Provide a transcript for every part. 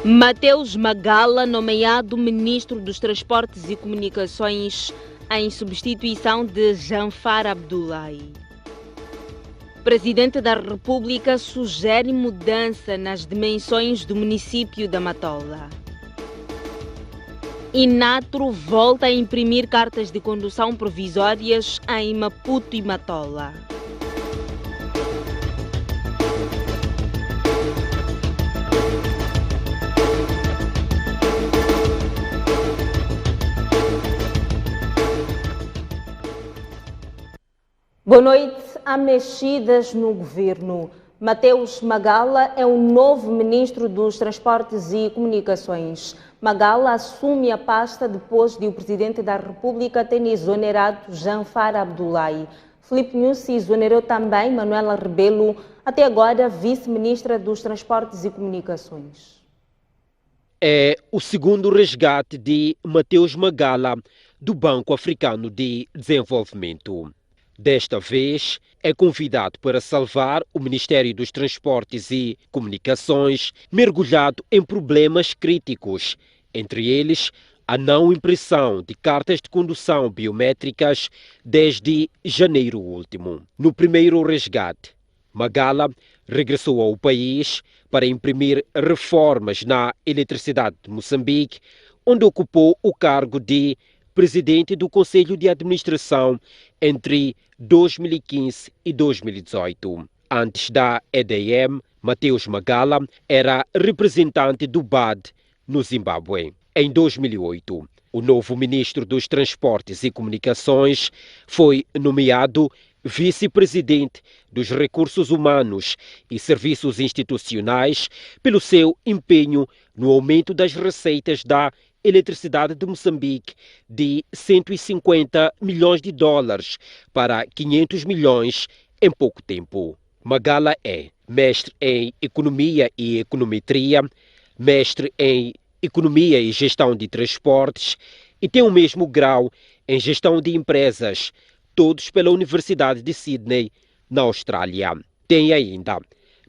Mateus Magala, nomeado Ministro dos Transportes e Comunicações em substituição de Janfar Abdullahi. Presidente da República sugere mudança nas dimensões do município da Matola. Inatro volta a imprimir cartas de condução provisórias em Maputo e Matola. Boa noite. Há mexidas no governo. Mateus Magala é o novo ministro dos Transportes e Comunicações. Magala assume a pasta depois de o presidente da República ter exonerado Janfar Abdullahi. Filipe Nyusi exonerou também Manuela Rebelo, até agora vice-ministra dos Transportes e Comunicações. É o segundo resgate de Mateus Magala do Banco Africano de Desenvolvimento. Desta vez, é convidado para salvar o Ministério dos Transportes e Comunicações, mergulhado em problemas críticos, entre eles a não impressão de cartas de condução biométricas desde janeiro último. No primeiro resgate, Magala regressou ao país para imprimir reformas na eletricidade de Moçambique, onde ocupou o cargo de presidente do Conselho de Administração entre 2015 e 2018. Antes da EDM, Mateus Magala era representante do BAD no Zimbábue. Em 2008, o novo ministro dos Transportes e Comunicações foi nomeado vice-presidente dos Recursos Humanos e Serviços Institucionais pelo seu empenho no aumento das receitas da eletricidade de Moçambique de 150 milhões de dólares para 500 milhões em pouco tempo. Magala é mestre em Economia e Econometria, mestre em Economia e Gestão de Transportes e tem o mesmo grau em Gestão de Empresas, todos pela Universidade de Sydney, na Austrália. Tem ainda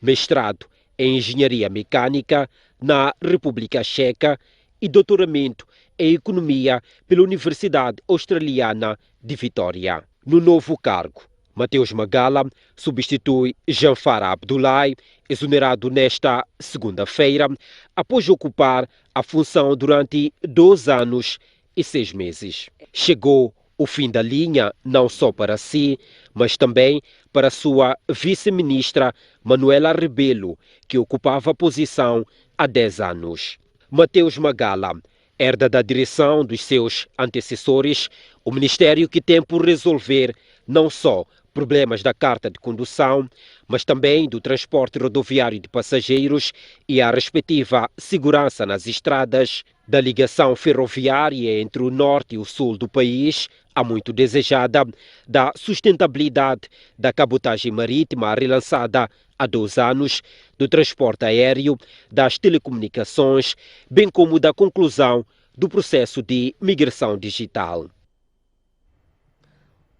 mestrado em Engenharia Mecânica na República Checa e doutoramento em Economia pela Universidade Australiana de Vitória. No novo cargo, Mateus Magala substitui Janfar Abdullahi, exonerado nesta segunda-feira, após ocupar a função durante 2 anos e 6 meses. Chegou o fim da linha não só para si, mas também para sua vice-ministra Manuela Rebelo, que ocupava a posição há 10 anos. Mateus Magala herda da direção dos seus antecessores o ministério que tem por resolver não só problemas da carta de condução, mas também do transporte rodoviário de passageiros e a respectiva segurança nas estradas, da ligação ferroviária entre o norte e o sul do país, há muito desejada, da sustentabilidade da cabotagem marítima relançada há 2 anos, do transporte aéreo, das telecomunicações, bem como da conclusão do processo de migração digital.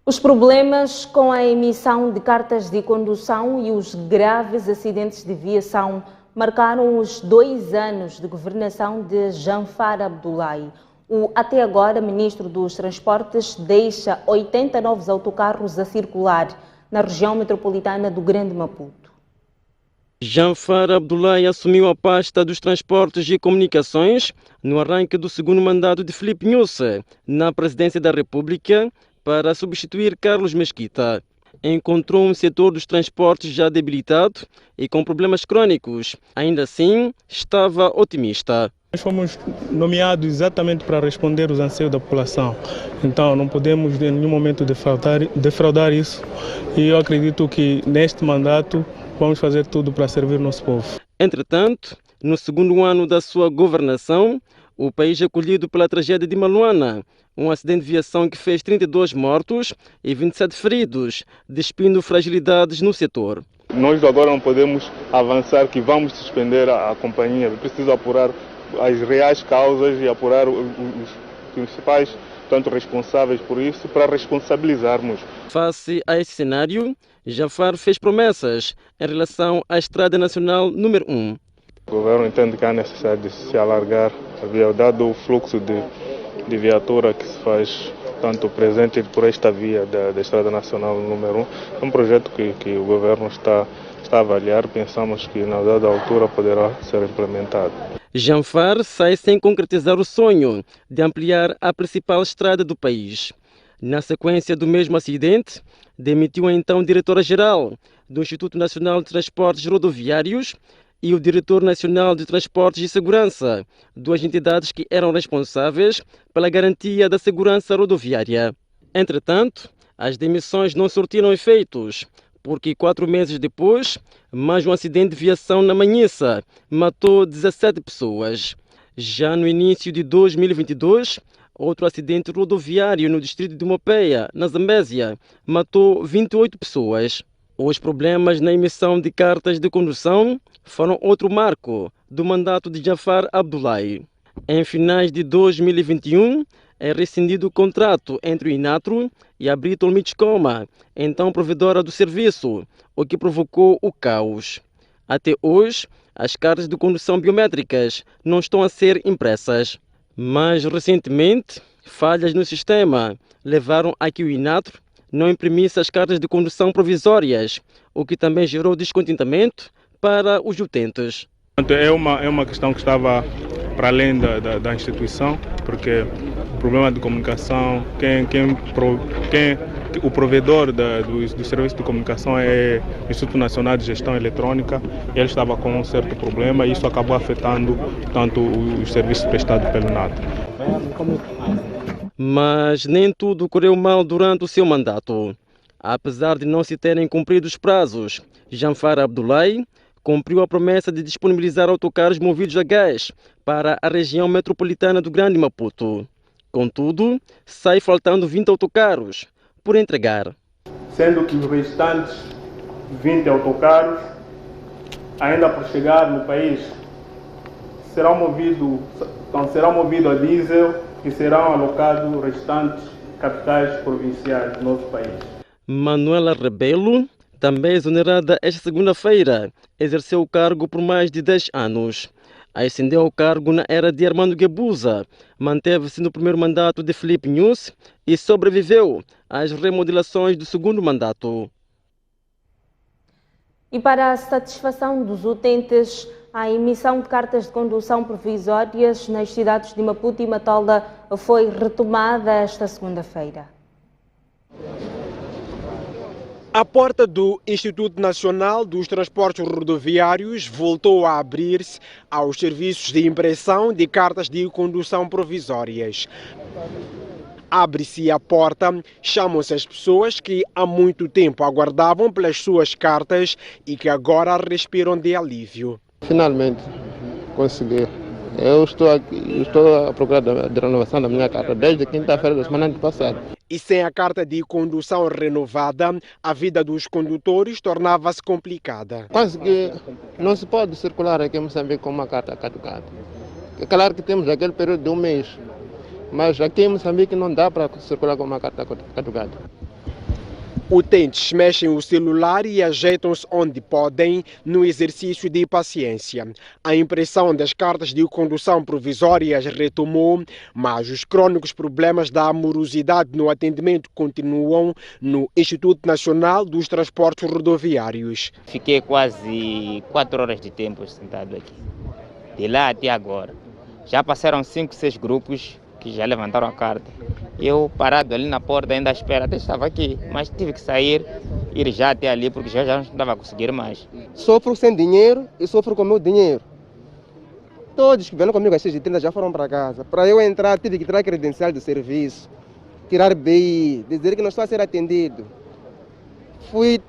Os problemas com a emissão de cartas de condução e os graves acidentes de viação marcaram os 2 anos de governação de Janfar Abdullahi. O até agora ministro dos Transportes deixa 80 novos autocarros a circular na região metropolitana do Grande Maputo. Janfar Abdullahi assumiu a pasta dos Transportes e Comunicações no arranque do segundo mandato de Filipe Nyusi na presidência da República para substituir Carlos Mesquita. Encontrou um setor dos transportes já debilitado e com problemas crônicos. Ainda assim, estava otimista. Nós fomos nomeados exatamente para responder aos anseios da população. Então, não podemos em nenhum momento defraudar isso. E eu acredito que neste mandato vamos fazer tudo para servir o nosso povo. Entretanto, no segundo ano da sua governação, o país é colhido pela tragédia de Maluana, um acidente de viação que fez 32 mortos e 27 feridos, despindo fragilidades no setor. Nós agora não podemos avançar que vamos suspender a companhia. É preciso apurar as reais causas e apurar os principais responsáveis por isso para responsabilizarmos. Face a esse cenário, Janfar fez promessas em relação à Estrada Nacional número 1. O governo entende que há necessidade de se alargar a via, dado o fluxo de viatura que se faz tanto presente por esta via da Estrada Nacional número 1. É um projeto que o governo está a avaliar, pensamos que na dada altura poderá ser implementado. Janfar sai sem concretizar o sonho de ampliar a principal estrada do país. Na sequência do mesmo acidente, demitiu a então diretora-geral do Instituto Nacional de Transportes Rodoviários e o diretor nacional de Transportes e Segurança, duas entidades que eram responsáveis pela garantia da segurança rodoviária. Entretanto, as demissões não surtiram efeitos, porque 4 meses depois, mais um acidente de viação na Manhissa matou 17 pessoas. Já no início de 2022, outro acidente rodoviário no distrito de Mopeia, na Zambésia, matou 28 pessoas. Os problemas na emissão de cartas de condução foram outro marco do mandato de Jafar Abdullahi. Em finais de 2021, é rescindido o contrato entre o Inatro e a Brito Mitchcoma, então provedora do serviço, o que provocou o caos. Até hoje, as cartas de condução biométricas não estão a ser impressas. Mais recentemente, falhas no sistema levaram a que o Inatro não imprimisse as cartas de condução provisórias, o que também gerou descontentamento para os utentes. É uma questão que estava para além da instituição, porque o problema de comunicação, o provedor do serviço de comunicação é o Instituto Nacional de Gestão Eletrônica, e ele estava com um certo problema e isso acabou afetando tanto os serviços prestados pelo Inatro. Mas nem tudo correu mal durante o seu mandato. Apesar de não se terem cumprido os prazos, Janfar Abdullahi cumpriu a promessa de disponibilizar autocarros movidos a gás para a região metropolitana do Grande Maputo. Contudo, sai faltando 20 autocarros por entregar. Sendo que os restantes 20 autocarros, ainda por chegar no país, serão movidos a diesel e serão alocados restantes capitais provinciais do nosso país. Manuela Rebelo, também exonerada esta segunda-feira, exerceu o cargo por mais de 10 anos. Ascendeu ao cargo na era de Armando Guebuza, manteve-se no primeiro mandato de Filipe Nyusi e sobreviveu às remodelações do segundo mandato. E para a satisfação dos utentes, a emissão de cartas de condução provisórias nas cidades de Maputo e Matola foi retomada esta segunda-feira. A porta do Instituto Nacional dos Transportes Rodoviários voltou a abrir-se aos serviços de impressão de cartas de condução provisórias. Abre-se a porta, chamam-se as pessoas que há muito tempo aguardavam pelas suas cartas e que agora respiram de alívio. Finalmente consegui. Eu estou à procura de renovação da minha carta desde quinta-feira da semana passada. E sem a carta de condução renovada, a vida dos condutores tornava-se complicada. Quase que não se pode circular aqui em Moçambique com uma carta caducada. É claro que temos aquele período de um mês, mas aqui em Moçambique não dá para circular com uma carta caducada. Utentes mexem o celular e ajeitam-se onde podem no exercício de paciência. A impressão das cartas de condução provisórias retomou, mas os crônicos problemas da morosidade no atendimento continuam no Instituto Nacional dos Transportes Rodoviários. Fiquei quase 4 horas de tempo sentado aqui, de lá até agora. Já passaram 5, 6 grupos que já levantaram a carta. Eu parado ali na porta ainda à espera, até estava aqui, mas tive que sair, ir já até ali, porque já não estava a conseguir mais. Sofro sem dinheiro e sofro com o meu dinheiro. Todos que vieram comigo às 6h30 já foram para casa. Para eu entrar, tive que tirar credencial do serviço, tirar BI, dizer que não estou a ser atendido. Fui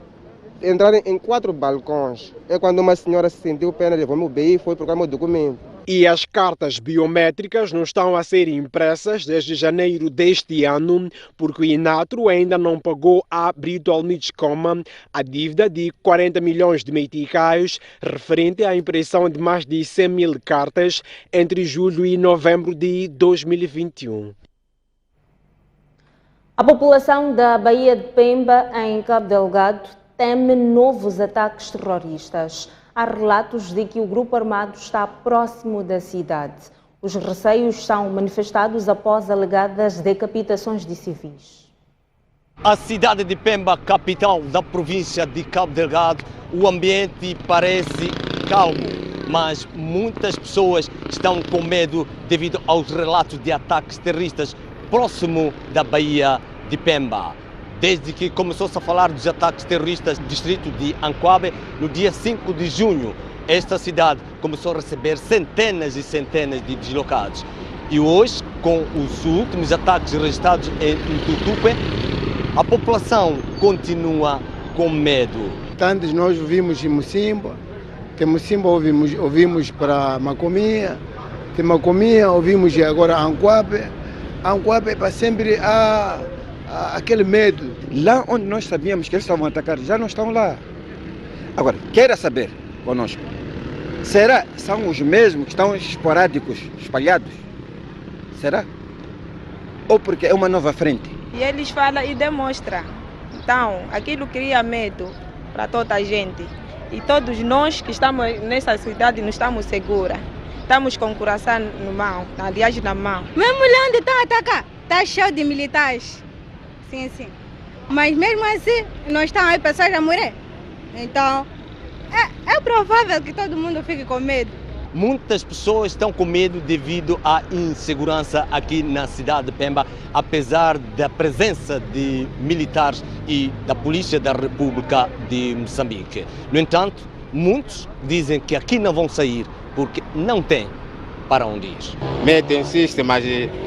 entrar em 4 balcões. É quando uma senhora se sentiu pena, levou meu BI e foi procurar meu documento. E as cartas biométricas não estão a ser impressas desde janeiro deste ano, porque o Inatro ainda não pagou à Brito Mitchcoma a dívida de 40 milhões de meticais referente à impressão de mais de 100 mil cartas entre julho e novembro de 2021. A população da Baía de Pemba, em Cabo Delgado, teme novos ataques terroristas. Há relatos de que o grupo armado está próximo da cidade. Os receios são manifestados após alegadas decapitações de civis. A cidade de Pemba, capital da província de Cabo Delgado, o ambiente parece calmo, mas muitas pessoas estão com medo devido aos relatos de ataques terroristas próximo da Baía de Pemba. Desde que começou-se a falar dos ataques terroristas no distrito de Anquabe, no dia 5 de junho, esta cidade começou a receber centenas e centenas de deslocados. E hoje, com os últimos ataques registrados em Tutupe, a população continua com medo. Tantos nós ouvimos em Mocimboa, de Mocimboa ouvimos para Macomia, de Macomia ouvimos agora Anquabe. Anquabe para sempre aquele medo. Lá onde nós sabíamos que eles estavam a atacar, já não estão lá. Agora, queira saber conosco, será são os mesmos que estão esporádicos, espalhados? Será? Ou porque é uma nova frente? E eles falam e demonstram. Então, aquilo cria medo para toda a gente. E todos nós que estamos nessa cidade não estamos seguros. Estamos com o coração no mão, aliás na mão. Mesmo lá onde estão a atacar, está cheio de militares. Sim, sim. Mas mesmo assim, nós estamos aí pessoas a morrer. Então, é provável que todo mundo fique com medo. Muitas pessoas estão com medo devido à insegurança aqui na cidade de Pemba, apesar da presença de militares e da Polícia da República de Moçambique. No entanto, muitos dizem que aqui não vão sair porque não tem para onde ir. Medo insiste, mas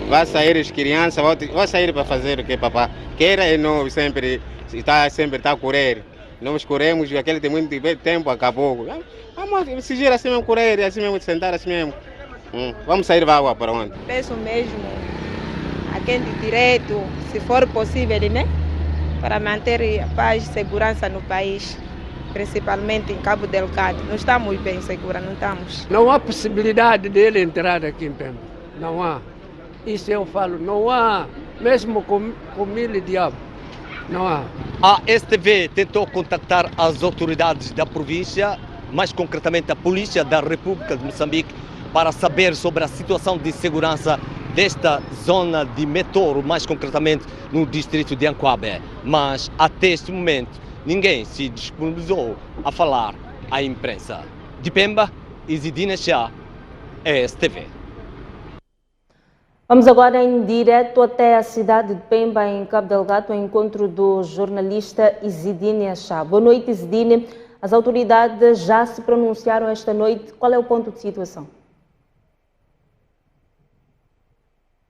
vai sair as crianças, vai sair para fazer o que, papá? Queira e não sempre está a correr. Nós corremos, aquele tem muito tempo, acabou. Vamos seguir assim mesmo, correr, assim mesmo, sentar assim mesmo. Vamos sair da água para onde? Peço mesmo a quem de direito, se for possível, né? Para manter a paz e segurança no país, principalmente em Cabo Delgado. Não estamos bem seguros, não estamos. Não há possibilidade dele entrar aqui em Pemba. Não há. Isso eu falo, não há. Mesmo com mil diabos. Não há. A STV tentou contactar as autoridades da província, mais concretamente a Polícia da República de Moçambique, para saber sobre a situação de segurança desta zona de Metoro, mais concretamente no distrito de Anquabe. Mas até este momento ninguém se disponibilizou a falar à imprensa. De Pemba, Isidina Chá, STV. Vamos agora em direto até a cidade de Pemba, em Cabo Delgado, ao encontro do jornalista Isidine Chá. Boa noite, Isidine. As autoridades já se pronunciaram esta noite. Qual é o ponto de situação?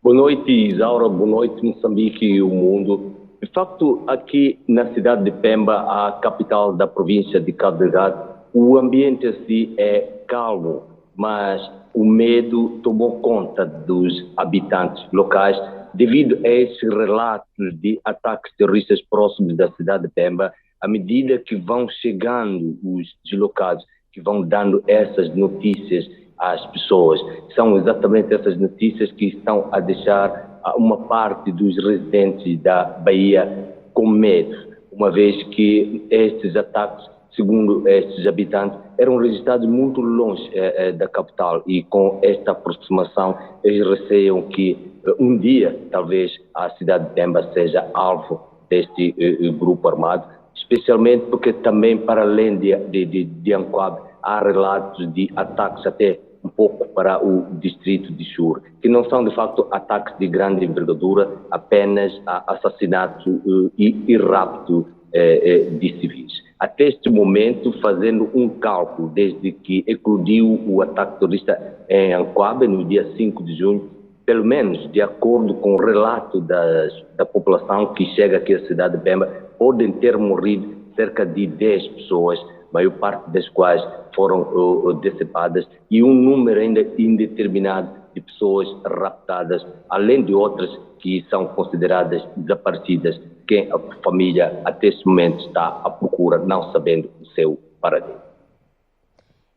Boa noite, Isaura. Boa noite, Moçambique e o mundo. De facto, aqui na cidade de Pemba, a capital da província de Cabo Delgado, o ambiente assim é calmo, mas o medo tomou conta dos habitantes locais devido a esses relatos de ataques terroristas próximos da cidade de Pemba. À medida que vão chegando os deslocados, que vão dando essas notícias às pessoas, são exatamente essas notícias que estão a deixar uma parte dos residentes da Bahia com medo, uma vez que estes ataques, segundo estes habitantes, eram registrados muito longe da capital, e com esta aproximação eles receiam que um dia talvez a cidade de Pemba seja alvo deste grupo armado, especialmente porque também para além de Anquabe há relatos de ataques até um pouco para o distrito de Chur, que não são de facto ataques de grande envergadura, apenas assassinato e rapto de civis. Até este momento, fazendo um cálculo, desde que eclodiu o ataque terrorista em Anquabe, no dia 5 de junho, pelo menos de acordo com o relato da população que chega aqui à cidade de Pemba, podem ter morrido cerca de 10 pessoas, a maior parte das quais foram decepadas, e um número ainda indeterminado de pessoas raptadas, além de outras que são consideradas desaparecidas, que a família até este momento está à procura, não sabendo o seu paradeiro.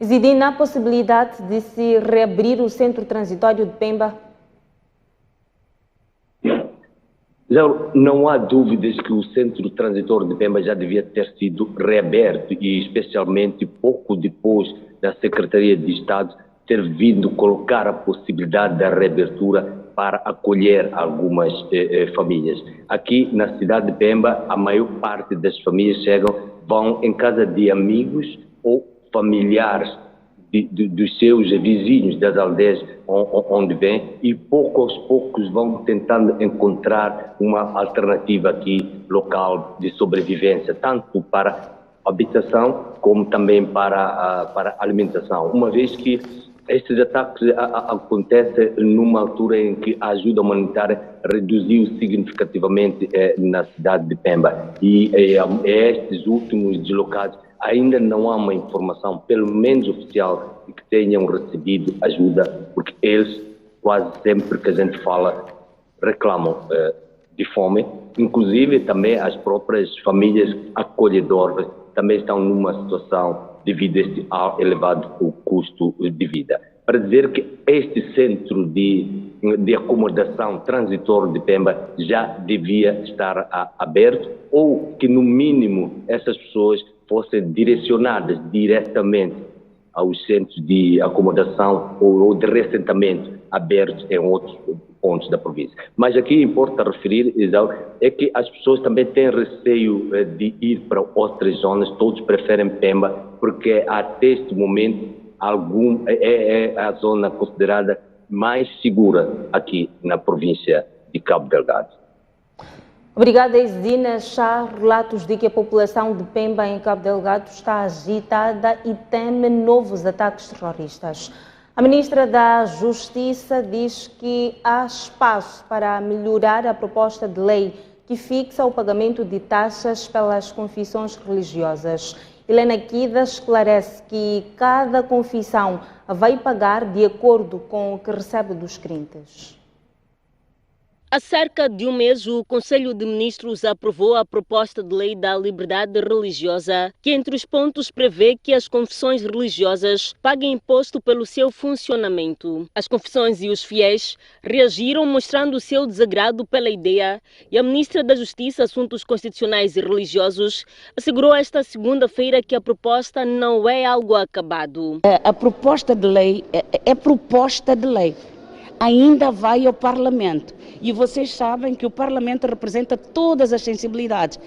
Isidine, há possibilidade de se reabrir o centro transitório de Pemba? Não há dúvidas que o Centro Transitório de Pemba já devia ter sido reaberto e especialmente pouco depois da Secretaria de Estado ter vindo colocar a possibilidade da reabertura para acolher algumas famílias. Aqui na cidade de Pemba, a maior parte das famílias vão em casa de amigos ou familiares dos seus vizinhos das aldeias onde vêm, e pouco aos poucos vão tentando encontrar uma alternativa aqui local de sobrevivência, tanto para habitação como também para alimentação, uma vez que estes ataques acontecem numa altura em que a ajuda humanitária reduziu significativamente na cidade de Pemba, e estes últimos deslocados ainda não há uma informação, pelo menos oficial, de que tenham recebido ajuda, porque eles, quase sempre que a gente fala, reclamam de fome. Inclusive, também as próprias famílias acolhedoras também estão numa situação devido a este elevado custo de vida. Para dizer que este centro de acomodação transitório de Pemba já devia estar aberto, ou que, no mínimo, essas pessoas fossem direcionadas diretamente aos centros de acomodação ou de reassentamento abertos em outros pontos da província. Mas aqui importa referir, é que as pessoas também têm receio de ir para outras zonas, todos preferem Pemba, porque até este momento é a zona considerada mais segura aqui na província de Cabo Delgado. Obrigada, Isidina Chá. Relatos de que a população de Pemba em Cabo Delgado está agitada e teme novos ataques terroristas. A ministra da Justiça diz que há espaço para melhorar a proposta de lei que fixa o pagamento de taxas pelas confissões religiosas. Helena Quida esclarece que cada confissão vai pagar de acordo com o que recebe dos crentes. Há cerca de um mês, o Conselho de Ministros aprovou a proposta de lei da liberdade religiosa, que entre os pontos prevê que as confissões religiosas paguem imposto pelo seu funcionamento. As confissões e os fiéis reagiram mostrando o seu desagrado pela ideia, e a Ministra da Justiça, Assuntos Constitucionais e Religiosos assegurou esta segunda-feira que a proposta não é algo acabado. A proposta de lei é proposta de lei. Ainda vai ao Parlamento. E vocês sabem que o Parlamento representa todas as sensibilidades.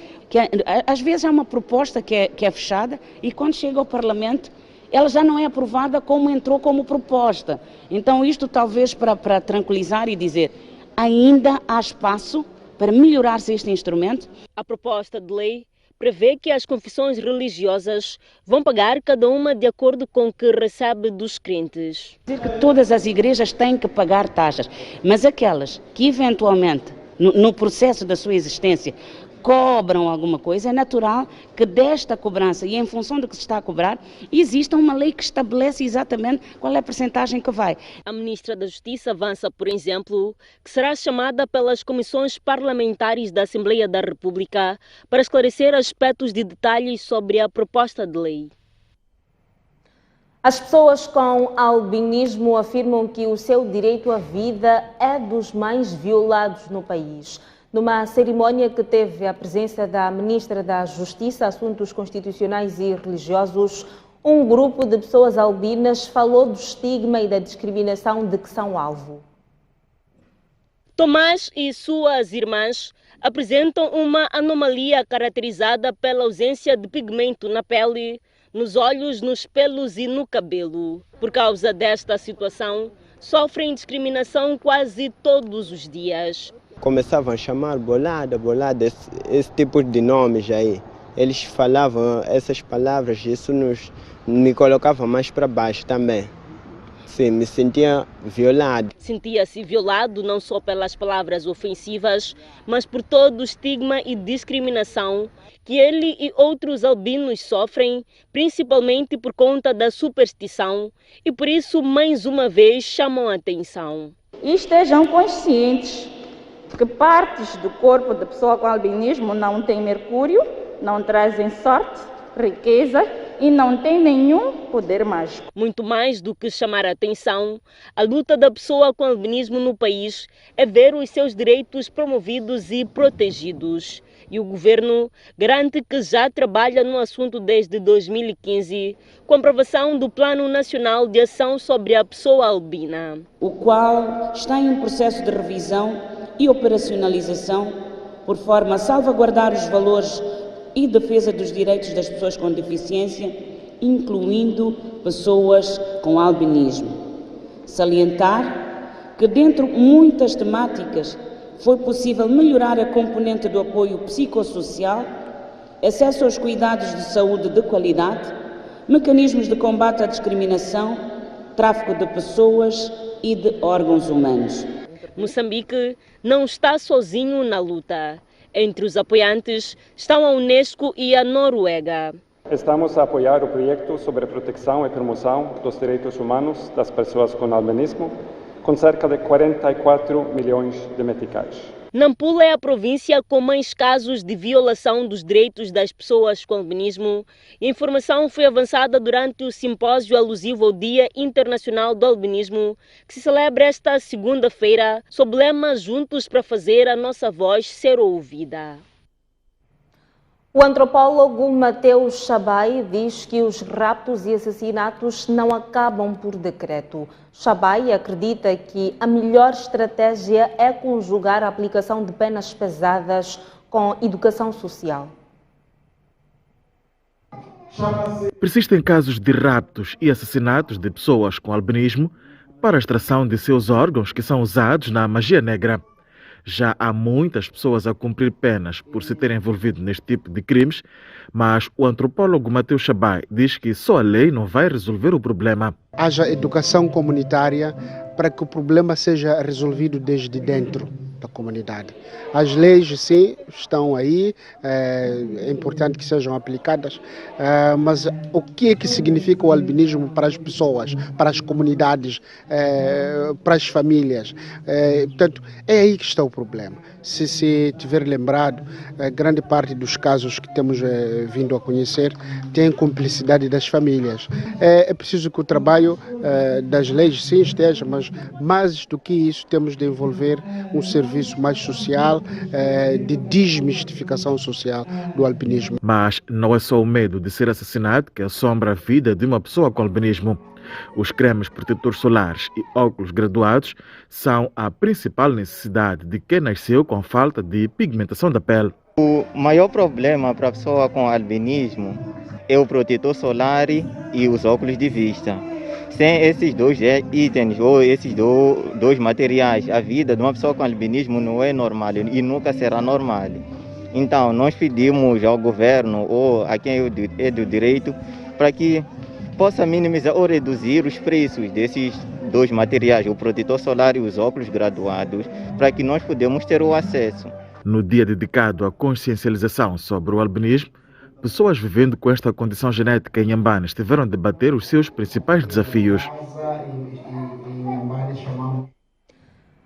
Às vezes há uma proposta que é fechada e quando chega ao Parlamento ela já não é aprovada como entrou como proposta. Então isto talvez para tranquilizar e dizer, ainda há espaço para melhorar-se este instrumento. A proposta de lei prevê que as confissões religiosas vão pagar cada uma de acordo com o que recebe dos crentes. Dizer que todas as igrejas têm que pagar taxas, mas aquelas que eventualmente, no processo da sua existência, cobram alguma coisa, é natural que desta cobrança e em função do que se está a cobrar, exista uma lei que estabelece exatamente qual é a percentagem que vai. A Ministra da Justiça avança, por exemplo, que será chamada pelas comissões parlamentares da Assembleia da República para esclarecer aspectos de detalhes sobre a proposta de lei. As pessoas com albinismo afirmam que o seu direito à vida é dos mais violados no país. Numa cerimónia que teve a presença da Ministra da Justiça, Assuntos Constitucionais e Religiosos, um grupo de pessoas albinas falou do estigma e da discriminação de que são alvo. Tomás e suas irmãs apresentam uma anomalia caracterizada pela ausência de pigmento na pele, nos olhos, nos pelos e no cabelo. Por causa desta situação, sofrem discriminação quase todos os dias. Começavam a chamar bolada, esse tipo de nomes aí. Eles falavam essas palavras, isso me colocava mais para baixo também. Sim, me sentia violado. Sentia-se violado não só pelas palavras ofensivas, mas por todo o estigma e discriminação que ele e outros albinos sofrem, principalmente por conta da superstição, e por isso, mais uma vez, chamam a atenção. E estejam conscientes que partes do corpo da pessoa com albinismo não têm mercúrio, não trazem sorte riqueza e não tem nenhum poder mágico. Muito mais do que chamar a atenção, a luta da pessoa com albinismo no país é ver os seus direitos promovidos e protegidos. E o governo garante que já trabalha no assunto desde 2015, com a aprovação do Plano Nacional de Ação sobre a Pessoa Albina, o qual está em um processo de revisão e operacionalização por forma a salvaguardar os valores e defesa dos direitos das pessoas com deficiência, incluindo pessoas com albinismo. Salientar que, dentre muitas temáticas, foi possível melhorar a componente do apoio psicossocial, acesso aos cuidados de saúde de qualidade, mecanismos de combate à discriminação, tráfico de pessoas e de órgãos humanos. Moçambique não está sozinho na luta. Entre os apoiantes estão a Unesco e a Noruega. Estamos a apoiar o projeto sobre a proteção e promoção dos direitos humanos das pessoas com albinismo, com cerca de 44 milhões de meticais. Nampula é a província com mais casos de violação dos direitos das pessoas com albinismo. A informação foi avançada durante o simpósio alusivo ao Dia Internacional do Albinismo, que se celebra esta segunda-feira, sob o lema Juntos para fazer a nossa voz ser ouvida. O antropólogo Mateus Chabai diz que os raptos e assassinatos não acabam por decreto. Chabai acredita que a melhor estratégia é conjugar a aplicação de penas pesadas com educação social. Persistem casos de raptos e assassinatos de pessoas com albinismo para a extração de seus órgãos que são usados na magia negra. Já há muitas pessoas a cumprir penas por se terem envolvido neste tipo de crimes, mas o antropólogo Mateus Chabai diz que só a lei não vai resolver o problema. Haja educação comunitária para que o problema seja resolvido desde dentro da comunidade. As leis, sim, estão aí, é importante que sejam aplicadas, mas o que é que significa o albinismo para as pessoas, para as comunidades, para as famílias? Portanto, é aí que está o problema. Se tiver lembrado, grande parte dos casos que temos vindo a conhecer tem cumplicidade das famílias. É preciso que o trabalho das leis, sim, esteja, mas mais do que isso, temos de envolver um serviço mais social, de desmistificação social do albinismo. Mas não é só o medo de ser assassinado que assombra a vida de uma pessoa com albinismo. Os cremes protetores solares e óculos graduados são a principal necessidade de quem nasceu com falta de pigmentação da pele. O maior problema para a pessoa com albinismo é o protetor solar e os óculos de vista. Sem esses dois itens ou esses dois materiais, a vida de uma pessoa com albinismo não é normal e nunca será normal. Então, nós pedimos ao governo ou a quem é do direito para que possa minimizar ou reduzir os preços desses dois materiais, o protetor solar e os óculos graduados, para que nós podemos ter o acesso. No dia dedicado à consciencialização sobre o albinismo, pessoas vivendo com esta condição genética em Inhambane estiveram a debater os seus principais desafios.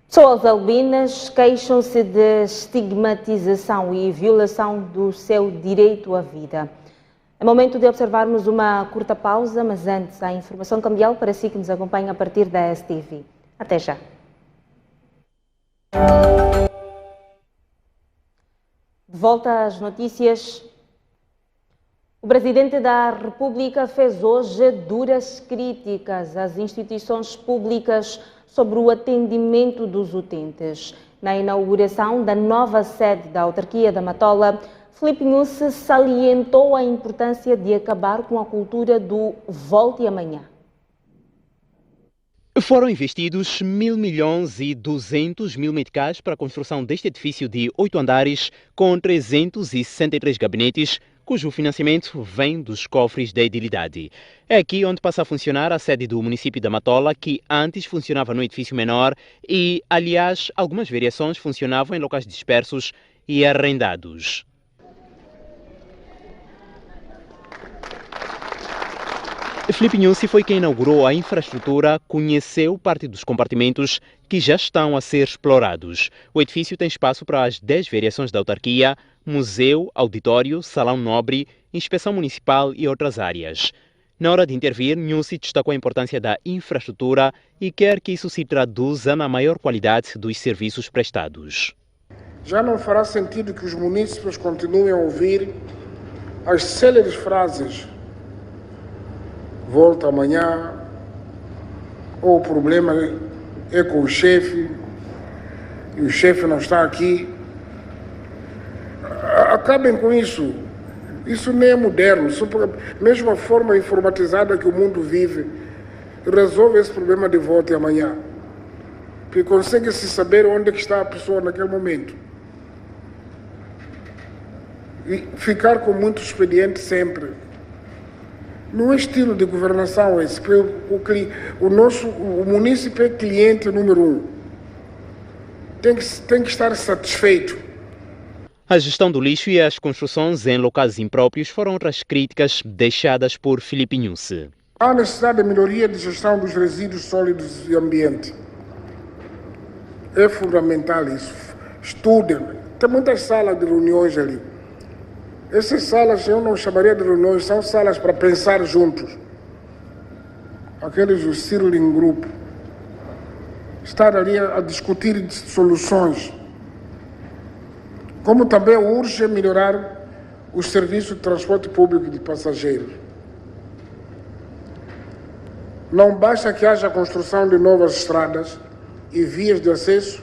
Pessoas albinas queixam-se de estigmatização e violação do seu direito à vida. É momento de observarmos uma curta pausa, mas antes a informação cambial para si que nos acompanha a partir da STV. Até já. De volta às notícias. O presidente da República fez hoje duras críticas às instituições públicas sobre o atendimento dos utentes. Na inauguração da nova sede da autarquia da Matola, Filipe Nussi salientou a importância de acabar com a cultura do volte amanhã. Foram investidos 1.200.000 meticais para a construção deste edifício de 8 andares com 363 gabinetes, cujo financiamento vem dos cofres da edilidade. É aqui onde passa a funcionar a sede do município da Matola, que antes funcionava no edifício menor e, aliás, algumas variações funcionavam em locais dispersos e arrendados. Filipe Nussi foi quem inaugurou a infraestrutura, conheceu parte dos compartimentos que já estão a ser explorados. O edifício tem espaço para as 10 variações da autarquia, museu, auditório, salão nobre, inspeção municipal e outras áreas. Na hora de intervir, Nyusi destacou a importância da infraestrutura e quer que isso se traduza na maior qualidade dos serviços prestados. Já não fará sentido que os munícipes continuem a ouvir as céleres frases "volta amanhã", ou "o problema é com o chefe e o chefe não está aqui". Acabem com isso. Isso nem é moderno. Mesmo a forma informatizada que o mundo vive resolve esse problema de volta amanhã. Porque consegue-se saber onde é que está a pessoa naquele momento. E ficar com muito expediente sempre. Não é estilo de governação esse. O munícipe é cliente número 1. Tem que estar satisfeito. A gestão do lixo e as construções em locais impróprios foram outras críticas deixadas por Filipe Nyusi. Há necessidade de melhoria de gestão dos resíduos sólidos e ambiente. É fundamental isso. Estudem. Tem muitas salas de reuniões ali. Essas salas eu não chamaria de reuniões, são salas para pensar juntos. Aqueles do Cirling Group. Estar ali a discutir soluções. Como também urge melhorar os serviços de transporte público de passageiros. Não basta que haja a construção de novas estradas e vias de acesso,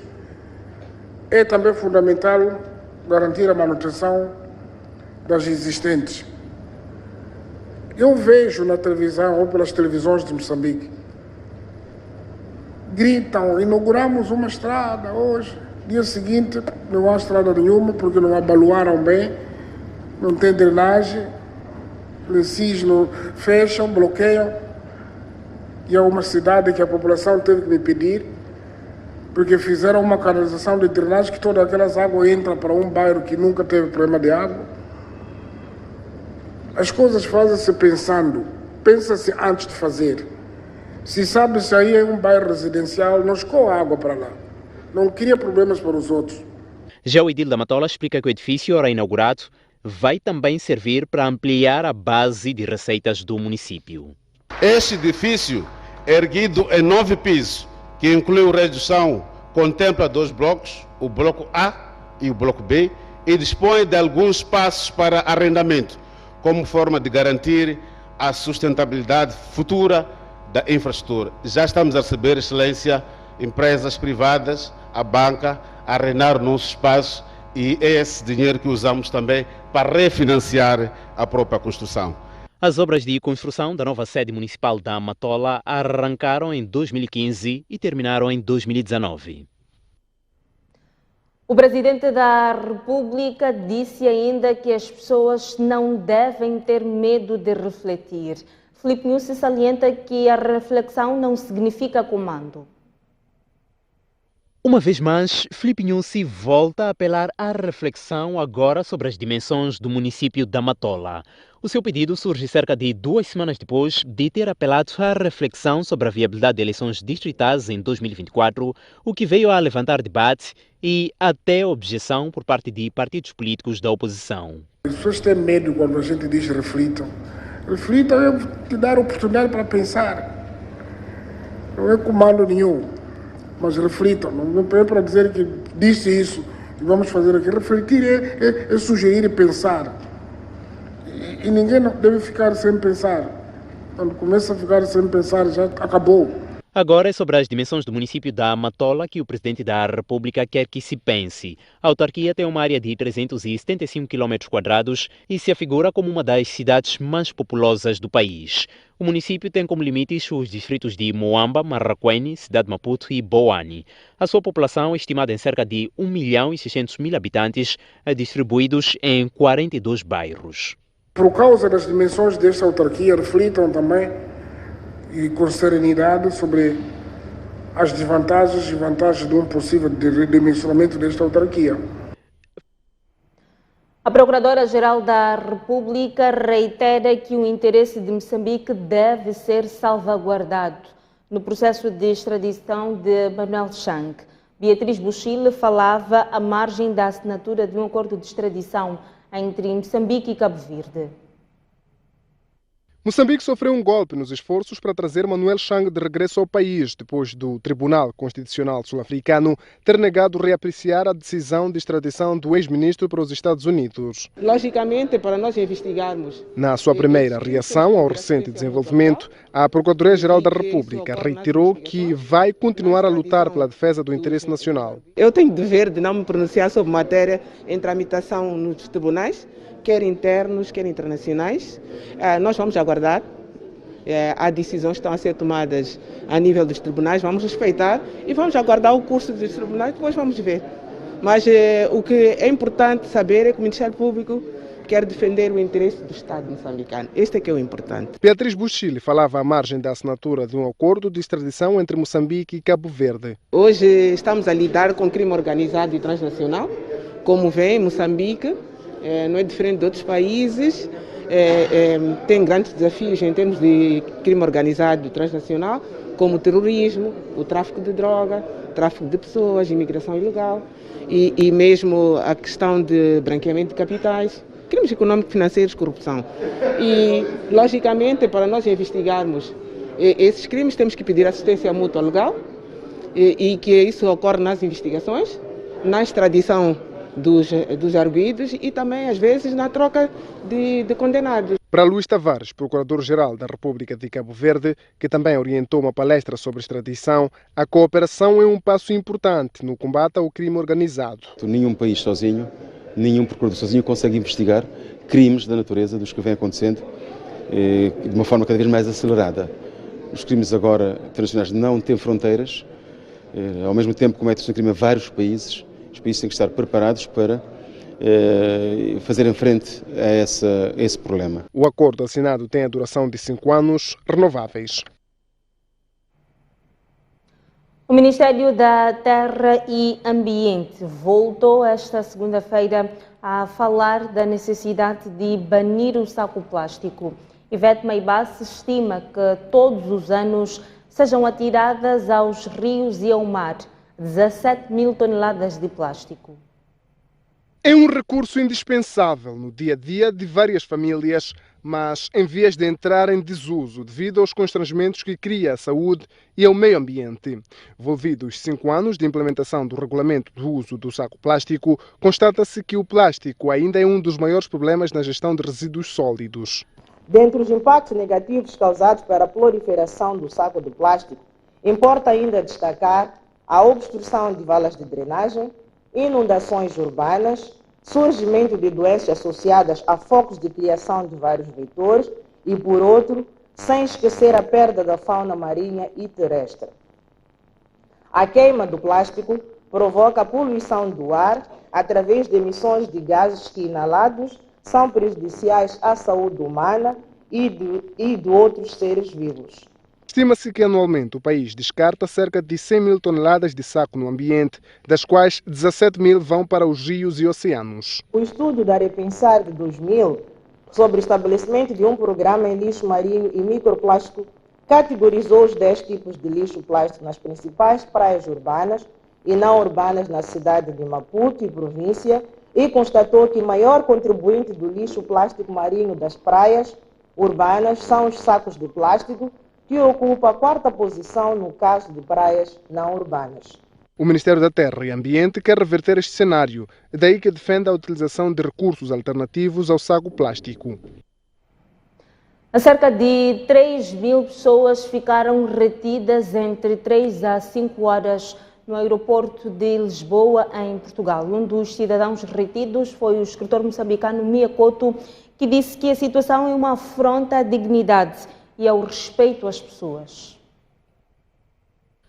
é também fundamental garantir a manutenção das existentes. Eu vejo na televisão ou pelas televisões de Moçambique, gritam, inauguramos uma estrada hoje. Dia seguinte, não há estrada nenhuma, porque não abaluaram bem, não tem drenagem, lecis não fecham, bloqueiam. E é uma cidade que a população teve que me pedir, porque fizeram uma canalização de drenagem que todas aquelas águas entram para um bairro que nunca teve problema de água. As coisas fazem-se pensando, pensa-se antes de fazer. Se sabe se aí é um bairro residencial, não escoa água para lá. Não cria problemas para os outros. Já o edil da Matola explica que o edifício, ora inaugurado, vai também servir para ampliar a base de receitas do município. Este edifício, erguido em 9 pisos, que inclui redução, contempla 2 blocos, o bloco A e o bloco B, e dispõe de alguns espaços para arrendamento, como forma de garantir a sustentabilidade futura da infraestrutura. Já estamos a receber, Excelência, empresas privadas, a banca, a arrendar o nosso espaço, e é esse dinheiro que usamos também para refinanciar a própria construção. As obras de construção da nova sede municipal da Matola arrancaram em 2015 e terminaram em 2019. O presidente da República disse ainda que as pessoas não devem ter medo de refletir. Filipe Nyusi salienta que a reflexão não significa comando. Uma vez mais, Filipe Nyusi volta a apelar à reflexão agora sobre as dimensões do município da Matola. O seu pedido surge cerca de 2 semanas depois de ter apelado à reflexão sobre a viabilidade de eleições distritais em 2024, o que veio a levantar debate e até objeção por parte de partidos políticos da oposição. As pessoas têm medo quando a gente diz reflitam. Reflitam é te dar oportunidade para pensar. Não é comando nenhum. Mas reflitam, não é para dizer que disse isso e vamos fazer aquilo. Refletir é sugerir e pensar. E ninguém deve ficar sem pensar. Quando começa a ficar sem pensar, já acabou. Agora é sobre as dimensões do município da Matola que o presidente da República quer que se pense. A autarquia tem uma área de 375 km² e se afigura como uma das cidades mais populosas do país. O município tem como limites os distritos de Moamba, Marraquene, Cidade Maputo e Boane. A sua população é estimada em cerca de 1.600.000 habitantes, distribuídos em 42 bairros. Por causa das dimensões desta autarquia, reflitam também e com serenidade sobre as desvantagens e vantagens de um possível redimensionamento desta autarquia. A Procuradora-Geral da República reitera que o interesse de Moçambique deve ser salvaguardado no processo de extradição de Manuel Chang. Beatriz Buchile falava à margem da assinatura de um acordo de extradição entre Moçambique e Cabo Verde. Moçambique sofreu um golpe nos esforços para trazer Manuel Chang de regresso ao país, depois do Tribunal Constitucional Sul-Africano ter negado reapreciar a decisão de extradição do ex-ministro para os Estados Unidos. Logicamente, para nós investigarmos... Na sua primeira reação ao recente desenvolvimento, a Procuradoria-Geral da República reiterou que vai continuar a lutar pela defesa do interesse nacional. Eu tenho o dever de não me pronunciar sobre matéria em tramitação nos tribunais, quer internos, quer internacionais. Nós vamos aguardar. Há decisões que estão a ser tomadas a nível dos tribunais, vamos respeitar e vamos aguardar o curso dos tribunais, depois vamos ver. Mas o que é importante saber é que o Ministério Público quer defender o interesse do Estado moçambicano. Este é que é o importante. Beatriz Buchile falava à margem da assinatura de um acordo de extradição entre Moçambique e Cabo Verde. Hoje estamos a lidar com crime organizado e transnacional. Como vem, Moçambique não é diferente de outros países, tem grandes desafios em termos de crime organizado transnacional, como o terrorismo, o tráfico de droga, o tráfico de pessoas, imigração ilegal e mesmo a questão de branqueamento de capitais, crimes econômicos, financeiros, corrupção. E, logicamente, para nós investigarmos esses crimes, temos que pedir assistência mútua legal e que isso ocorre nas investigações, na extradição dos arguidos e também, às vezes, na troca de condenados. Para Luís Tavares, Procurador-Geral da República de Cabo Verde, que também orientou uma palestra sobre extradição, a cooperação é um passo importante no combate ao crime organizado. Nenhum país sozinho, nenhum procurador sozinho consegue investigar crimes da natureza dos que vêm acontecendo de uma forma cada vez mais acelerada. Os crimes agora internacionais não têm fronteiras, ao mesmo tempo que cometem-se um crime a vários países. Os países têm que estar preparados para fazer frente a esse problema. O acordo assinado tem a duração de 5 anos, renováveis. O Ministério da Terra e Ambiente voltou esta segunda-feira a falar da necessidade de banir o saco plástico. Ivete Meibás estima que todos os anos sejam atiradas aos rios e ao mar 17 mil toneladas de plástico. É um recurso indispensável no dia a dia de várias famílias, mas em vias de entrar em desuso devido aos constrangimentos que cria à saúde e ao meio ambiente. Envolvidos 5 anos de implementação do regulamento do uso do saco plástico, constata-se que o plástico ainda é um dos maiores problemas na gestão de resíduos sólidos. Dentre os impactos negativos causados pela proliferação do saco de plástico, importa ainda destacar a obstrução de valas de drenagem, inundações urbanas, surgimento de doenças associadas a focos de criação de vários vetores e, por outro, sem esquecer a perda da fauna marinha e terrestre. A queima do plástico provoca a poluição do ar através de emissões de gases que, inalados, são prejudiciais à saúde humana e de outros seres vivos. Estima-se que anualmente o país descarta cerca de 100 mil toneladas de saco no ambiente, das quais 17 mil vão para os rios e oceanos. O estudo da Repensar de 2000 sobre o estabelecimento de um programa em lixo marinho e microplástico categorizou os 10 tipos de lixo plástico nas principais praias urbanas e não urbanas na cidade de Maputo e província e constatou que o maior contribuinte do lixo plástico marinho das praias urbanas são os sacos de plástico, que ocupa a 4ª posição no caso de praias não urbanas. O Ministério da Terra e Ambiente quer reverter este cenário, daí que defende a utilização de recursos alternativos ao saco plástico. Cerca de 3 mil pessoas ficaram retidas entre 3 a 5 horas no aeroporto de Lisboa, em Portugal. Um dos cidadãos retidos foi o escritor moçambicano Mia Couto, que disse que a situação é uma afronta à dignidade e ao respeito às pessoas.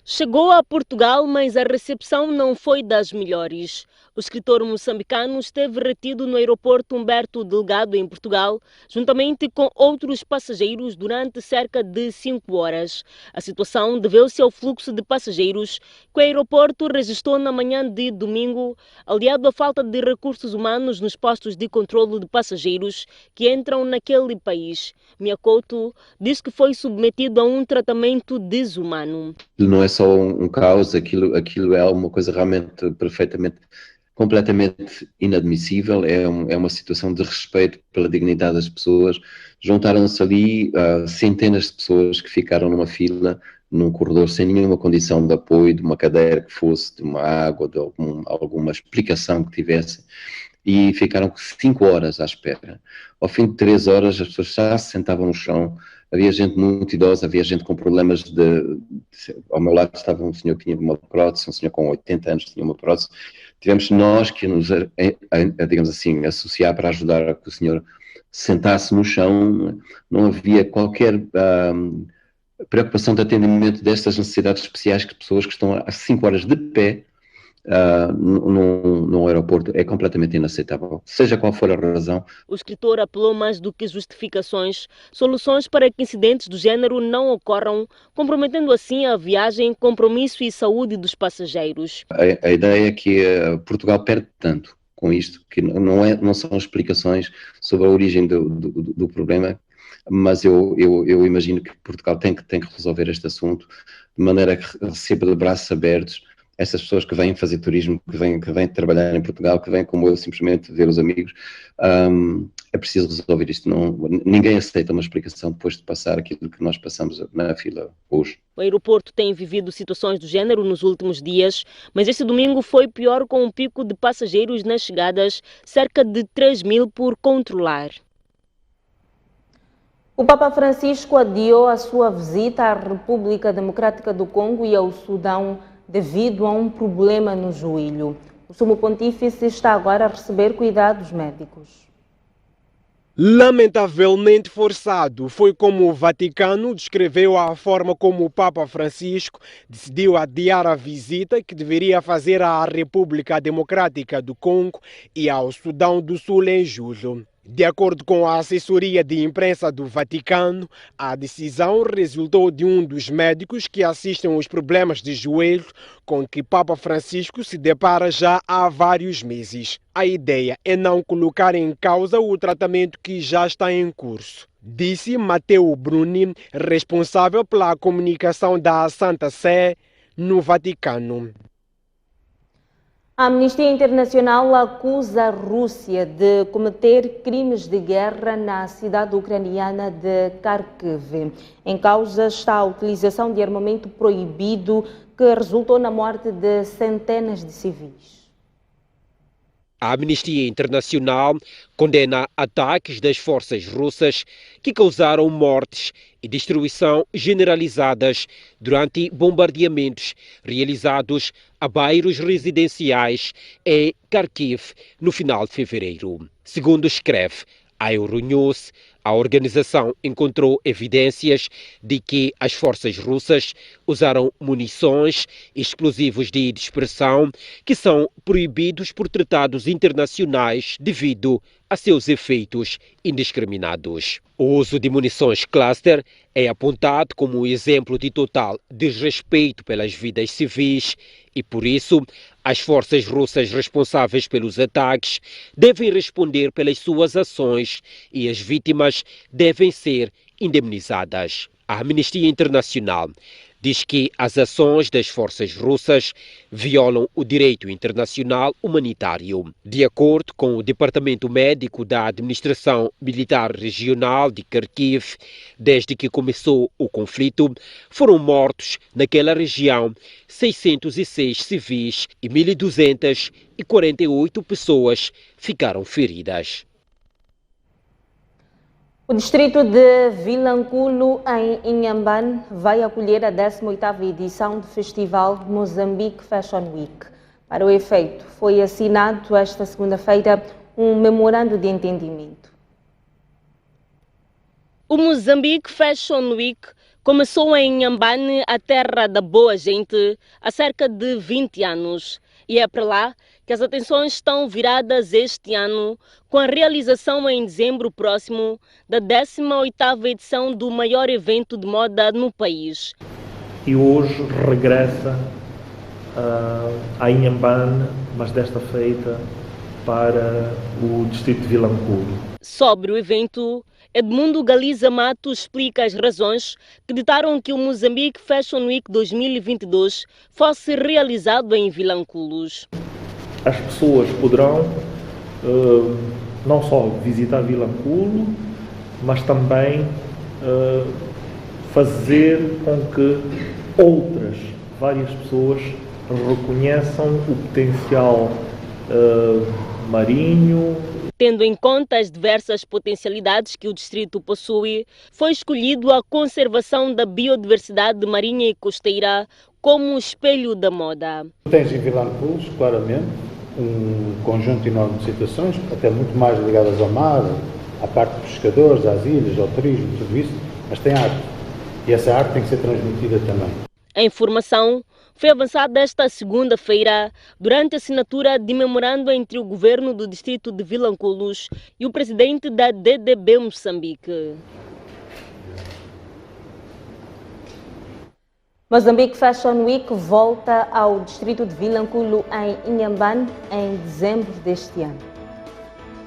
Chegou a Portugal, mas a recepção não foi das melhores. O escritor moçambicano esteve retido no aeroporto Humberto Delgado, em Portugal, juntamente com outros passageiros durante cerca de 5 horas. A situação deveu-se ao fluxo de passageiros que o aeroporto registrou na manhã de domingo, aliado à falta de recursos humanos nos postos de controlo de passageiros que entram naquele país. Miyakoto diz que foi submetido a um tratamento desumano. Não é só um caos, aquilo é uma coisa realmente completamente inadmissível, é uma situação de respeito pela dignidade das pessoas. Juntaram-se ali centenas de pessoas que ficaram numa fila, num corredor, sem nenhuma condição de apoio, de uma cadeira que fosse, de uma água, de alguma explicação que tivesse, e ficaram 5 horas à espera. Ao fim de 3 horas, as pessoas já se sentavam no chão. Havia gente muito idosa, havia gente com problemas ao meu lado estava um senhor que tinha uma prótese, um senhor com 80 anos que tinha uma prótese. Tivemos nós que nos, digamos assim, associar para ajudar a que o senhor sentasse no chão. Não havia qualquer preocupação de atendimento destas necessidades especiais que pessoas que estão há 5 horas de pé num aeroporto é completamente inaceitável, seja qual for a razão. O escritor apelou mais do que justificações, soluções para que incidentes do género não ocorram, comprometendo assim a viagem, compromisso e saúde dos passageiros. A ideia é que Portugal perde tanto com isto, que não são explicações sobre a origem do problema, mas eu imagino que Portugal tem que resolver este assunto de maneira que receba de braços abertos essas pessoas que vêm fazer turismo, que vêm trabalhar em Portugal, que vêm como eu simplesmente ver os amigos. É preciso resolver isto. Ninguém aceita uma explicação depois de passar aquilo que nós passamos na fila hoje. O aeroporto tem vivido situações do género nos últimos dias, mas este domingo foi pior, com um pico de passageiros nas chegadas, cerca de 3.000 por controlar. O Papa Francisco adiou a sua visita à República Democrática do Congo e ao Sudão devido a um problema no joelho. O Sumo Pontífice está agora a receber cuidados médicos. Lamentavelmente forçado, foi como o Vaticano descreveu a forma como o Papa Francisco decidiu adiar a visita que deveria fazer à República Democrática do Congo e ao Sudão do Sul em julho. De acordo com a assessoria de imprensa do Vaticano, a decisão resultou de um dos médicos que assistem aos problemas de joelho com que Papa Francisco se depara já há vários meses. A ideia é não colocar em causa o tratamento que já está em curso, disse Matteo Bruni, responsável pela comunicação da Santa Sé no Vaticano. A Amnistia Internacional acusa a Rússia de cometer crimes de guerra na cidade ucraniana de Kharkiv. Em causa está a utilização de armamento proibido que resultou na morte de centenas de civis. A Amnistia Internacional condena ataques das forças russas que causaram mortes e destruição generalizadas durante bombardeamentos realizados a bairros residenciais em Kharkiv no final de fevereiro. Segundo escreve a Euronews, a organização encontrou evidências de que as forças russas usaram munições e explosivos de dispersão que são proibidos por tratados internacionais devido a seus efeitos indiscriminados. O uso de munições cluster é apontado como um exemplo de total desrespeito pelas vidas civis e, por isso, as forças russas responsáveis pelos ataques devem responder pelas suas ações e as vítimas devem ser indemnizadas. A Amnistia Internacional diz que as ações das forças russas violam o direito internacional humanitário. De acordo com o Departamento Médico da Administração Militar Regional de Kharkiv, desde que começou o conflito, foram mortos naquela região 606 civis e 1.248 pessoas ficaram feridas. O distrito de Vilanculo, em Inhambane, vai acolher a 18ª edição do Festival Moçambique Fashion Week. Para o efeito, foi assinado esta segunda-feira um memorando de entendimento. O Moçambique Fashion Week começou em Inhambane, a terra da boa gente, há cerca de 20 anos. E é para lá que as atenções estão viradas este ano, com a realização em dezembro próximo da 18ª edição do maior evento de moda no país. E hoje regressa a Inhambane, mas desta feita para o distrito de Vilanculo. Sobre o evento, Edmundo Galiza Matos explica as razões que ditaram que o Moçambique Fashion Week 2022 fosse realizado em Vilanculos. As pessoas poderão não só visitar Vilanculo, mas também fazer com que várias pessoas reconheçam o potencial marinho. Tendo em conta as diversas potencialidades que o distrito possui, foi escolhido a conservação da biodiversidade marinha e costeira como espelho da moda. Tens em Vilanculos, claramente, um conjunto enorme de situações, até muito mais ligadas ao mar, à parte dos pescadores, às ilhas, ao turismo, tudo isso, mas tem arte. E essa arte tem que ser transmitida também. A informação foi avançada esta segunda-feira durante a assinatura de memorando entre o governo do distrito de Vilanculos e o presidente da DDB Moçambique. Moçambique Fashion Week volta ao distrito de Vilanculo em Inhambane em dezembro deste ano.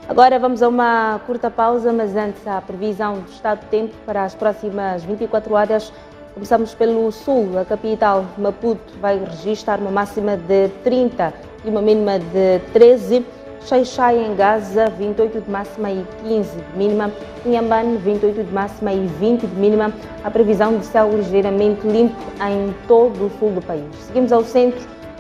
Agora vamos a uma curta pausa, mas antes a previsão do estado do tempo para as próximas 24 horas. Começamos pelo sul, a capital Maputo vai registrar uma máxima de 30 e uma mínima de 13. Xai-Xai em Gaza, 28 de máxima e 15 de mínima. Inhambane, 28 de máxima e 20 de mínima. A previsão de céu ligeiramente limpo em todo o sul do país. Seguimos ao centro,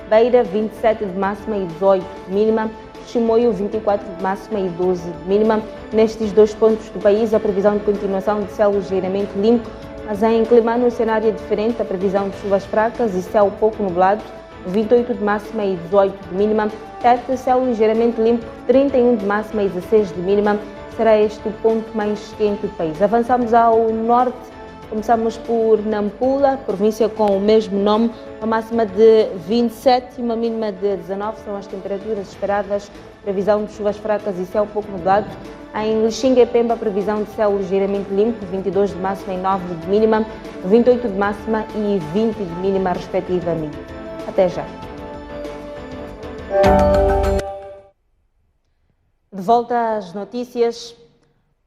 Beira, 27 de máxima e 18 de mínima. Chimoio, 24 de máxima e 12 de mínima. Nestes dois pontos do país, a previsão de continuação de céu ligeiramente limpo. Mas em Climano, o cenário é diferente, a previsão de chuvas fracas e céu pouco nublado, 28 de máxima e 18 de mínima. Tete, céu ligeiramente limpo, 31 de máxima e 16 de mínima. Será este o ponto mais quente do país. Avançamos ao norte, começamos por Nampula, província com o mesmo nome, uma máxima de 27 e uma mínima de 19, são as temperaturas esperadas. Previsão de chuvas fracas e céu pouco nublado. Em Lixinga e Pemba, previsão de céu ligeiramente limpo, 22 de máxima e 9 de mínima, 28 de máxima e 20 de mínima, respectivamente. Até já. De volta às notícias,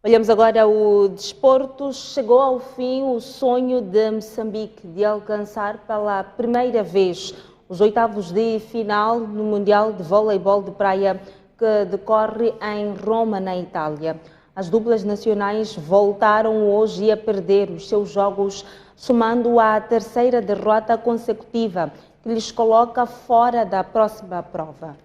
olhamos agora o desporto. Chegou ao fim o sonho de Moçambique de alcançar pela primeira vez os oitavos de final no Mundial de Voleibol de Praia que decorre em Roma, na Itália. As duplas nacionais voltaram hoje a perder os seus jogos, somando a terceira derrota consecutiva, que lhes coloca fora da próxima prova.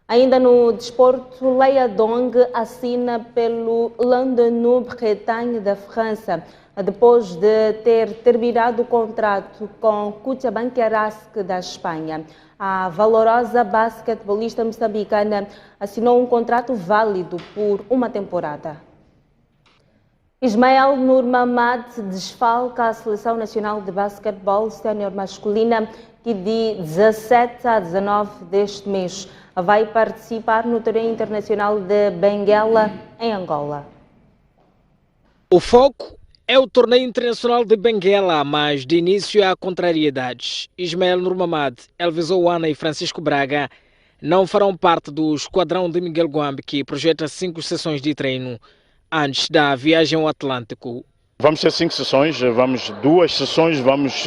Ainda no desporto, Leia Dong assina pelo London Bretagne da França, depois de ter terminado o contrato com Cochabamba da Espanha. A valorosa basquetebolista moçambicana assinou um contrato válido por uma temporada. Ismael Nurmamad desfalca a Seleção Nacional de Basquetebol Sénior Masculina, que de 17 a 19 deste mês vai participar no torneio internacional de Benguela, em Angola. O foco é o torneio internacional de Benguela, mas de início há contrariedades. Ismael Nurmamad, Elvis Oana e Francisco Braga não farão parte do esquadrão de Miguel Guambe, que projeta 5 sessões de treino antes da viagem ao Atlântico. Vamos ter 5 sessões, 2 sessões vamos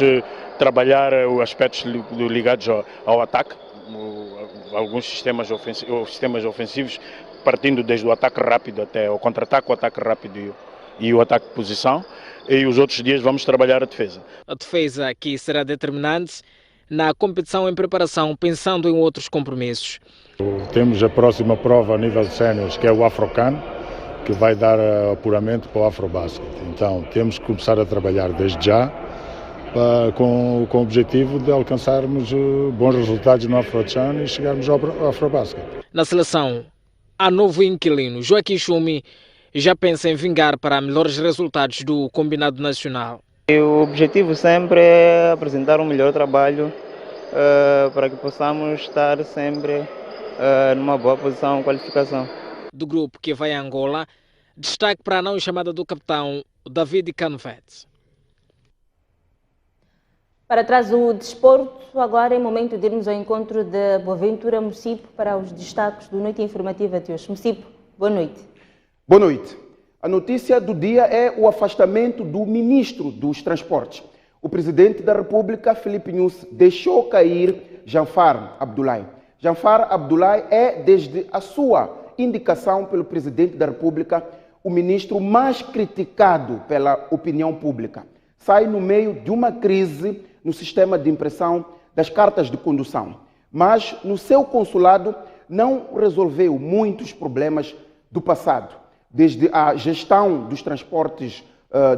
trabalhar os aspectos ligados ao ataque, alguns sistemas ofensivos, partindo desde o ataque rápido até o contra-ataque, o ataque rápido e o ataque de posição, e os outros dias vamos trabalhar a defesa. A defesa que será determinante na competição em preparação, pensando em outros compromissos. Temos a próxima prova a nível de séniores, que é o Afrocan, que vai dar apuramento para o Afrobasket. Então temos que começar a trabalhar desde já, com o objetivo de alcançarmos bons resultados no Afrochan e chegarmos ao Afrobasket. Na seleção, há novo inquilino. Joaquim Chumi já pensa em vingar para melhores resultados do combinado nacional. O objetivo sempre é apresentar um melhor trabalho para que possamos estar sempre numa boa posição de qualificação. Do grupo que vai a Angola, destaque para a não chamada do capitão David Canvet. Para trás do desporto, agora é momento de irmos ao encontro de Boaventura Mucipo para os destaques do Noite Informativa de hoje. Mucipo, boa noite. Boa noite. A notícia do dia é o afastamento do ministro dos Transportes. O presidente da República, Filipe Nyusi, deixou cair Janfar Abdullahi. Janfar Abdullahi é, desde a sua indicação pelo presidente da República, o ministro mais criticado pela opinião pública. Sai no meio de uma crise no sistema de impressão das cartas de condução, mas no seu consulado não resolveu muitos problemas do passado, desde a gestão dos transportes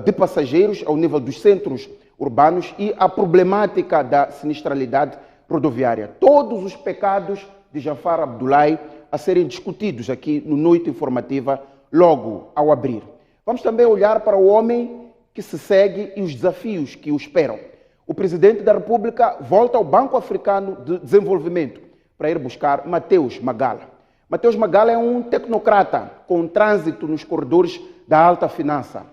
de passageiros ao nível dos centros urbanos e a problemática da sinistralidade rodoviária. Todos os pecados de Janfar Abdullahi a serem discutidos aqui no Noite Informativa logo ao abrir. Vamos também olhar para o homem que se segue e os desafios que o esperam. O presidente da República volta ao Banco Africano de Desenvolvimento para ir buscar Mateus Magala. Mateus Magala é um tecnocrata com trânsito nos corredores da alta finança.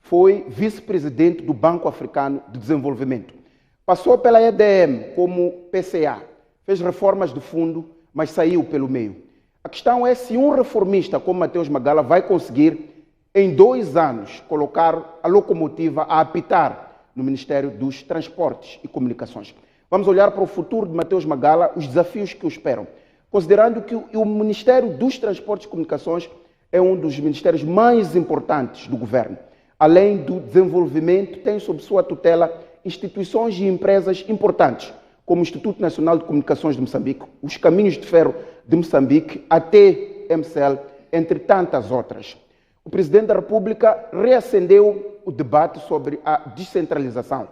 Foi vice-presidente do Banco Africano de Desenvolvimento. Passou pela EDM como PCA, fez reformas de fundo, mas saiu pelo meio. A questão é se um reformista como Mateus Magala vai conseguir, em 2 anos, colocar a locomotiva a apitar no Ministério dos Transportes e Comunicações. Vamos olhar para o futuro de Mateus Magala, os desafios que o esperam, considerando que o Ministério dos Transportes e Comunicações é um dos ministérios mais importantes do governo. Além do desenvolvimento, tem sob sua tutela instituições e empresas importantes, como o Instituto Nacional de Comunicações de Moçambique, os Caminhos de Ferro de Moçambique, a TMCL, entre tantas outras. O presidente da República reacendeu o debate sobre a descentralização.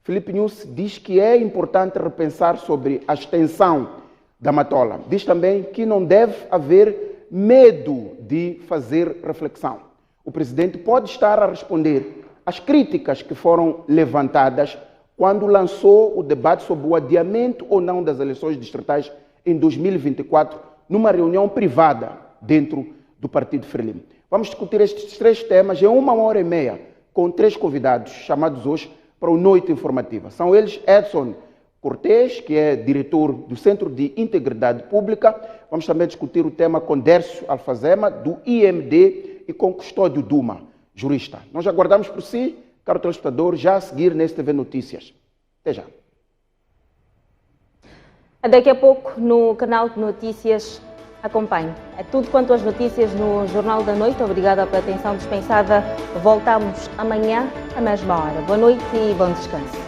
Filipe Nyusi diz que é importante repensar sobre a extensão da Matola. Diz também que não deve haver medo de fazer reflexão. O presidente pode estar a responder às críticas que foram levantadas quando lançou o debate sobre o adiamento ou não das eleições distritais em 2024, numa reunião privada dentro do Partido Frelimo. Vamos discutir estes 3 temas em 1h30 com 3 convidados chamados hoje para o Noite Informativa. São eles Edson Cortês, que é diretor do Centro de Integridade Pública. Vamos também discutir o tema com Dércio Alfazema, do IMD, e com Custódio Duma, jurista. Nós aguardamos por si, caro telespectador, já a seguir neste TV Notícias. Até já. Daqui a pouco no canal de notícias, acompanhe. É tudo quanto às notícias no Jornal da Noite. Obrigada pela atenção dispensada. Voltamos amanhã à mesma hora. Boa noite e bom descanso.